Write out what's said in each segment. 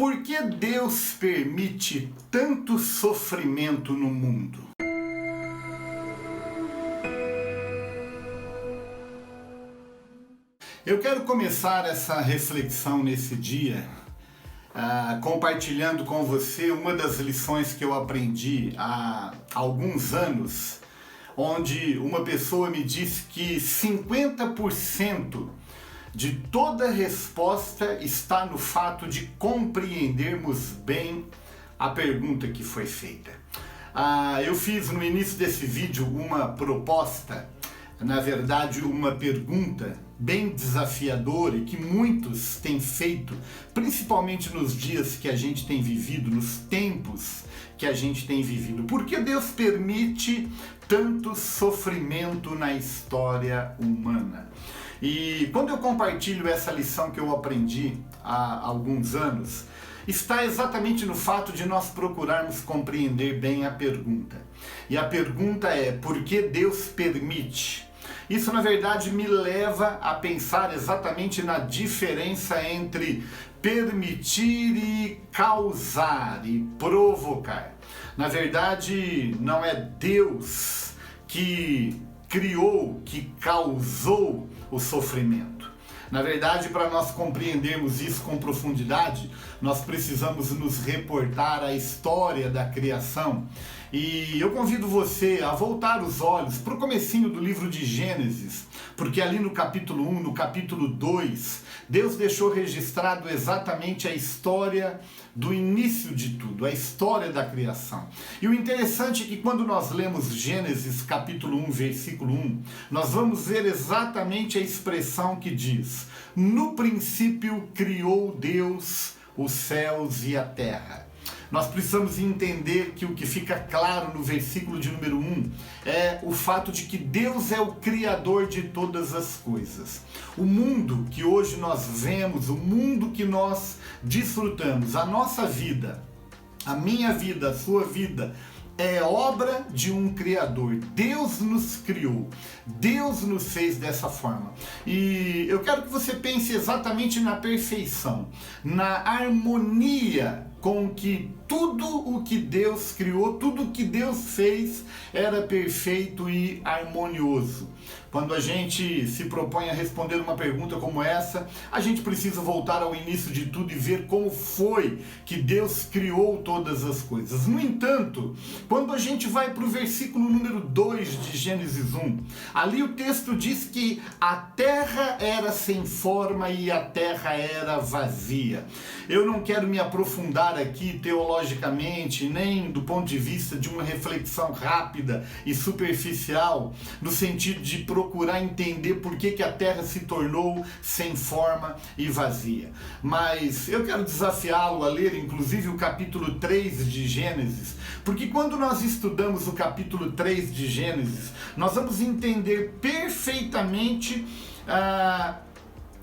Por que Deus permite tanto sofrimento no mundo? Eu quero começar essa reflexão nesse dia compartilhando com você uma das lições que eu aprendi há alguns anos, onde uma pessoa me disse que 50% de toda resposta está no fato de compreendermos bem a pergunta que foi feita. Eu fiz no início desse vídeo uma proposta, na verdade uma pergunta bem desafiadora e que muitos têm feito, principalmente nos dias que a gente tem vivido, nos tempos que a gente tem vivido. Por que Deus permite tanto sofrimento na história humana? E quando eu compartilho essa lição que eu aprendi há alguns anos, está exatamente no fato de nós procurarmos compreender bem a pergunta. E a pergunta é: por que Deus permite? Isso, na verdade, me leva a pensar exatamente na diferença entre permitir e causar e provocar. Na verdade, não é Deus que criou, que causou o sofrimento. Na verdade, para nós compreendermos isso com profundidade, nós precisamos nos reportar à história da criação. E eu convido você a voltar os olhos para o comecinho do livro de Gênesis, porque ali no capítulo 1, no capítulo 2, Deus deixou registrado exatamente a história do início de tudo, a história da criação. E o interessante é que quando nós lemos Gênesis capítulo 1, versículo 1, nós vamos ver exatamente a expressão que diz: no princípio criou Deus os céus e a terra. Nós precisamos entender que o que fica claro no versículo de número 1 é o fato de que Deus é o Criador de todas as coisas. O mundo que hoje nós vemos, o mundo que nós desfrutamos, a nossa vida, a minha vida, a sua vida, é obra de um Criador. Deus nos criou, Deus nos fez dessa forma. E eu quero que você pense exatamente na perfeição, na harmonia com que tudo o que Deus criou, tudo o que Deus fez era perfeito e harmonioso. Quando a gente se propõe a responder uma pergunta como essa, a gente precisa voltar ao início de tudo e ver como foi que Deus criou todas as coisas. No entanto, quando a gente vai para o versículo número 2 de Gênesis 1, ali o texto diz que a terra era sem forma e a terra era vazia. Eu não quero me aprofundar aqui teologicamente, nem do ponto de vista de uma reflexão rápida e superficial, no sentido de procurar entender por que a terra se tornou sem forma e vazia. Mas eu quero desafiá-lo a ler inclusive o capítulo 3 de Gênesis, porque quando nós estudamos o capítulo 3 de Gênesis, nós vamos entender perfeitamente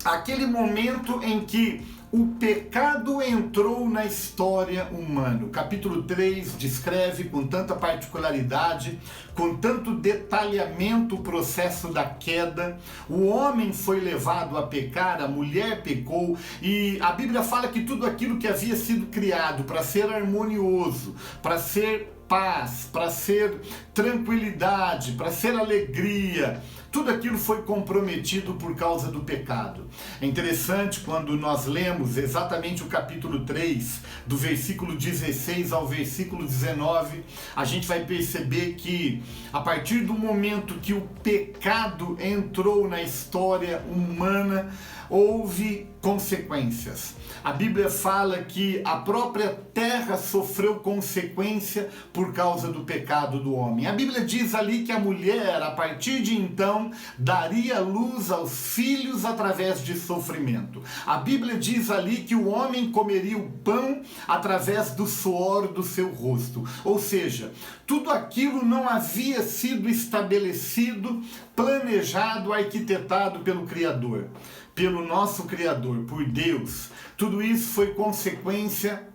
aquele momento em que o pecado entrou na história humana. O capítulo 3 descreve com tanta particularidade, com tanto detalhamento o processo da queda. O homem foi levado a pecar, a mulher pecou, e a Bíblia fala que tudo aquilo que havia sido criado para ser harmonioso, para ser paz, para ser tranquilidade, para ser alegria, tudo aquilo foi comprometido por causa do pecado. É interessante quando nós lemos exatamente o capítulo 3, do versículo 16 ao versículo 19, a gente vai perceber que a partir do momento que o pecado entrou na história humana, houve consequências. A Bíblia fala que a própria terra sofreu consequência por causa do pecado do homem. A Bíblia diz ali que a mulher, a partir de então, daria luz aos filhos através de sofrimento. A Bíblia diz ali que o homem comeria o pão através do suor do seu rosto. Ou seja, tudo aquilo não havia sido estabelecido, planejado, arquitetado pelo Criador, pelo nosso Criador, por Deus. Tudo isso foi consequência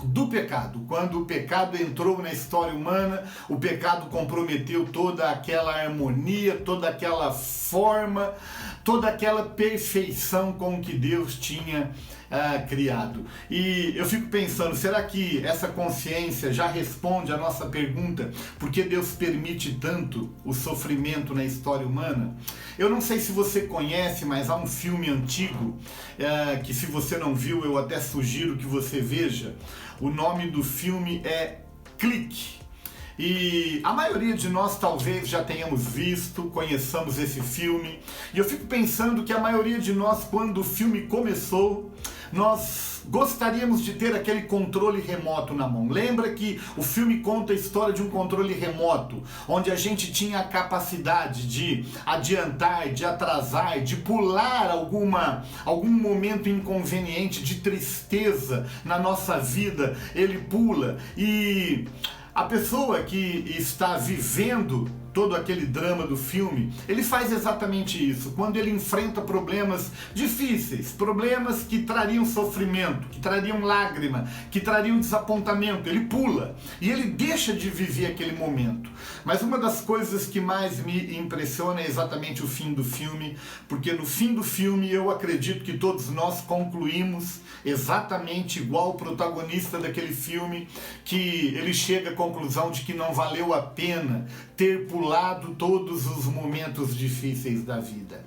do pecado. Quando o pecado entrou na história humana, o pecado comprometeu toda aquela harmonia, toda aquela forma, toda aquela perfeição com que Deus tinha criado. E eu fico pensando, será que essa consciência já responde a nossa pergunta, por que Deus permite tanto o sofrimento na história humana? Eu não sei se você conhece, mas há um filme antigo, que se você não viu, eu até sugiro que você veja. O nome do filme é Clique. E a maioria de nós talvez já tenhamos visto, conheçamos esse filme. E eu fico pensando que a maioria de nós, quando o filme começou, nós gostaríamos de ter aquele controle remoto na mão. Lembra que o filme conta a história de um controle remoto, onde a gente tinha a capacidade de adiantar, de atrasar, de pular algum momento inconveniente, de tristeza na nossa vida, ele pula. E a pessoa que está vivendo todo aquele drama do filme, ele faz exatamente isso. Quando ele enfrenta problemas difíceis, problemas que trariam sofrimento, que trariam lágrima, que trariam desapontamento, ele pula e ele deixa de viver aquele momento. Mas uma das coisas que mais me impressiona é exatamente o fim do filme, porque no fim do filme eu acredito que todos nós concluímos exatamente igual o protagonista daquele filme, que ele chega à conclusão de que não valeu a pena ter pulado todos os momentos difíceis da vida.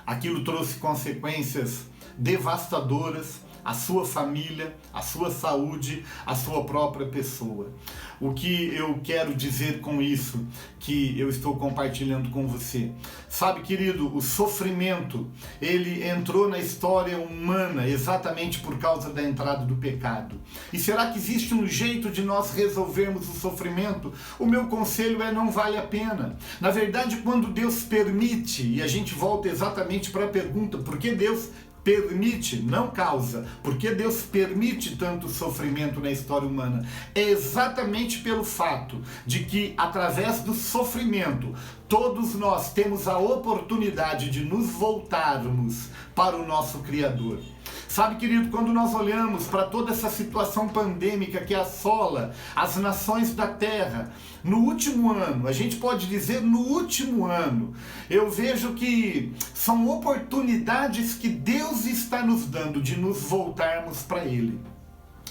Aquilo trouxe consequências devastadoras à sua família, à sua saúde, à sua própria pessoa. O que eu quero dizer com isso, que eu estou compartilhando com você? Sabe, querido, o sofrimento, ele entrou na história humana exatamente por causa da entrada do pecado. E será que existe um jeito de nós resolvermos o sofrimento? O meu conselho é: não vale a pena. Na verdade, quando Deus permite, e a gente volta exatamente para a pergunta, por que Deus permite, não causa, porque Deus permite tanto sofrimento na história humana? É exatamente pelo fato de que, através do sofrimento, todos nós temos a oportunidade de nos voltarmos para o nosso Criador. Sabe, querido, quando nós olhamos para toda essa situação pandêmica que assola as nações da Terra, no último ano, a gente pode dizer no último ano, eu vejo que são oportunidades que Deus está nos dando de nos voltarmos para Ele,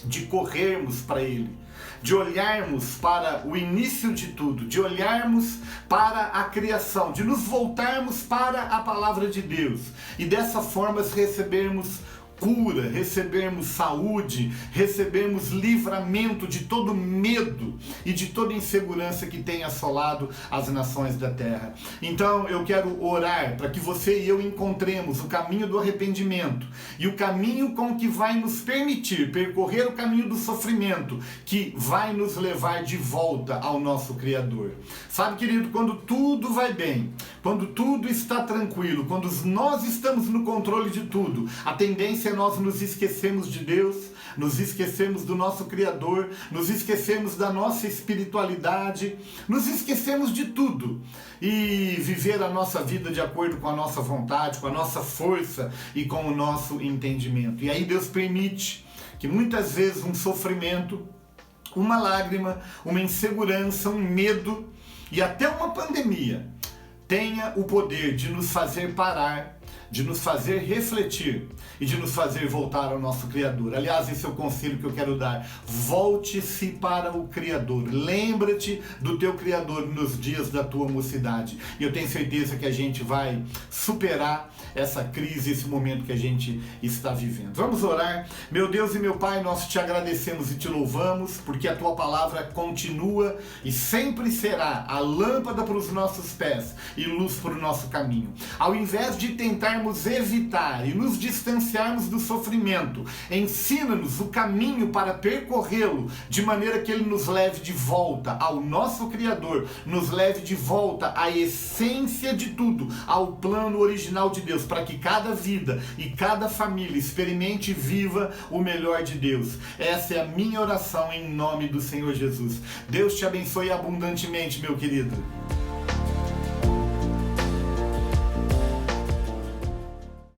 de corrermos para Ele, de olharmos para o início de tudo, de olharmos para a criação, de nos voltarmos para a palavra de Deus e dessa forma recebermos cura, recebermos saúde, recebermos livramento de todo medo e de toda insegurança que tem assolado as nações da terra. Então eu quero orar para que você e eu encontremos o caminho do arrependimento e o caminho com que vai nos permitir percorrer o caminho do sofrimento, que vai nos levar de volta ao nosso Criador. Sabe, querido, quando tudo vai bem, quando tudo está tranquilo, quando nós estamos no controle de tudo, a tendência é nós nos esquecemos de Deus, nos esquecemos do nosso Criador, nos esquecemos da nossa espiritualidade, nos esquecemos de tudo e viver a nossa vida de acordo com a nossa vontade, com a nossa força e com o nosso entendimento. E aí Deus permite que muitas vezes um sofrimento, uma lágrima, uma insegurança, um medo e até uma pandemia tenha o poder de nos fazer parar, de nos fazer refletir e de nos fazer voltar ao nosso Criador. Aliás, esse é o conselho que eu quero dar. Volte-se para o Criador. Lembra-te do teu Criador nos dias da tua mocidade. E eu tenho certeza que a gente vai superar essa crise, esse momento que a gente está vivendo. Vamos orar. Meu Deus e meu Pai, nós te agradecemos e te louvamos, porque a tua palavra continua e sempre será a lâmpada para os nossos pés e luz para o nosso caminho. Ao invés de tentarmos evitar e nos distanciarmos do sofrimento, ensina-nos o caminho para percorrê-lo, de maneira que ele nos leve de volta ao nosso Criador, nos leve de volta à essência de tudo, ao plano original de Deus, para que cada vida e cada família experimente e viva o melhor de Deus. Essa é a minha oração em nome do Senhor Jesus. Deus te abençoe abundantemente, meu querido.